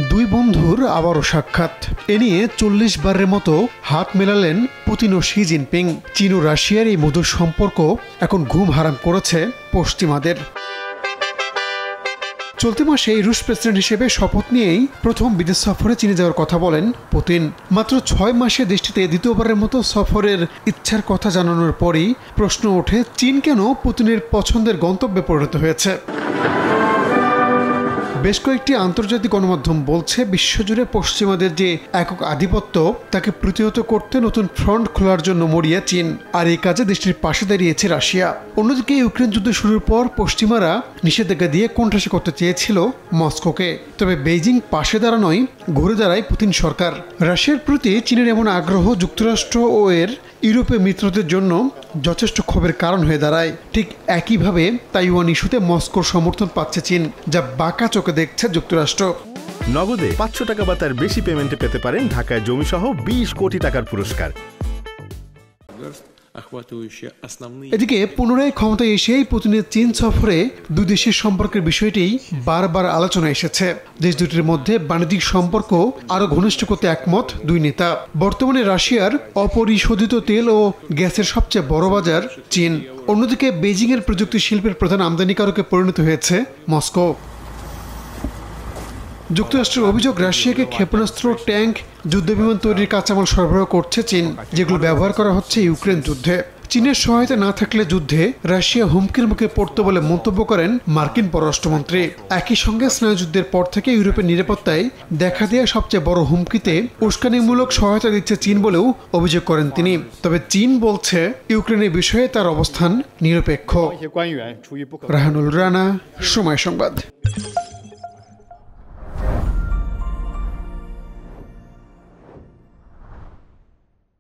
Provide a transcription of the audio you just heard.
দুই বন্ধুর আবারও সাক্ষাৎ। এ নিয়ে 40 বারের মতো হাত মেলালেন পুতিন ও শি জিনপিং। চীন ও রাশিয়ার এই মধুর সম্পর্ক এখন ঘুম হারাম করেছে পশ্চিমাদের। চলতি মাসে রুশ প্রেসিডেন্ট হিসেবে শপথ নিয়েই প্রথম বিদেশ সফরে চীনে যাওয়ার কথা বলেন পুতিন। মাত্র 6 মাসে দেশটিতে দ্বিতীয়বারের মতো সফরের ইচ্ছার কথা জানানোর পরই প্রশ্ন ওঠে, চীন কেন পুতিনের পছন্দের গন্তব্যে পরিণত হয়েছে। বেশ কয়েকটি আন্তর্জাতিক গণমাধ্যম বলছে, বিশ্বজুড়ে পশ্চিমাদের যে একক আধিপত্য তাকে প্রতিহত করতে নতুন ফ্রন্ট খোলার জন্য মরিয়া চীন, আর এই কাজে দেশটির পাশে দাঁড়িয়েছে রাশিয়া। অন্যদিকে ইউক্রেন যুদ্ধ শুরুর পর পশ্চিমারা নিষেধাজ্ঞা দিয়ে কোণঠাসা করতে চেয়েছিল মস্কোকে, তবে বেইজিং পাশে দাঁড়ানোয় ঘুরে দাঁড়ায় পুতিন সরকার। রাশিয়ার প্রতি চীনের এমন আগ্রহ যুক্তরাষ্ট্র ও এর ইউরোপীয় মিত্রদের জন্য যথেষ্ট ক্ষোভের কারণ হয়ে দাঁড়ায়। ঠিক একইভাবে তাইওয়ান ইস্যুতে মস্কোর সমর্থন পাচ্ছে চীন, যা বাঁকা চোখে দেখছে যুক্তরাষ্ট্র। নগদে 500 টাকা বা তার বেশি পেমেন্টে পেতে পারেন ঢাকায় জমিসহ 20 কোটি টাকার পুরস্কার। এদিকে পুনরায় ক্ষমতায় এসেই পুতিনের চীন সফরে দুই দেশের সম্পর্কের বিষয়টি বারবার আলোচনা এসেছে। দেশ দুটির মধ্যে বাণিজ্যিক সম্পর্ক আরো ঘনিষ্ঠ করতে একমত দুই নেতা। বর্তমানে রাশিয়ার অপরিশোধিত তেল ও গ্যাসের সবচেয়ে বড় বাজার চীন। অন্যদিকে বেইজিং এর প্রযুক্তি শিল্পের প্রধান আমদানিকারকে পরিণত হয়েছে মস্কো। যুক্তরাষ্ট্রের অভিযোগ, রাশিয়াকে ক্ষেপণাস্ত্র, ট্যাঙ্ক, যুদ্ধবিমান তৈরির কাঁচামাল সরবরাহ করছে চীন, যেগুলো ব্যবহার করা হচ্ছে ইউক্রেন যুদ্ধে। চীনের সহায়তা না থাকলে যুদ্ধে রাশিয়া হুমকির মুখে পড়ত বলে মন্তব্য করেন মার্কিন পররাষ্ট্রমন্ত্রী। একই সঙ্গে স্নায়ুযুদ্ধের পর থেকে ইউরোপের নিরাপত্তায় দেখা দেওয়া সবচেয়ে বড় হুমকিতে উস্কানিমূলক সহায়তা দিচ্ছে চীন বলেও অভিযোগ করেন তিনি। তবে চীন বলছে ইউক্রেনের বিষয়ে তার অবস্থান নিরপেক্ষ। রাহানুল রানা, সময় সংবাদ।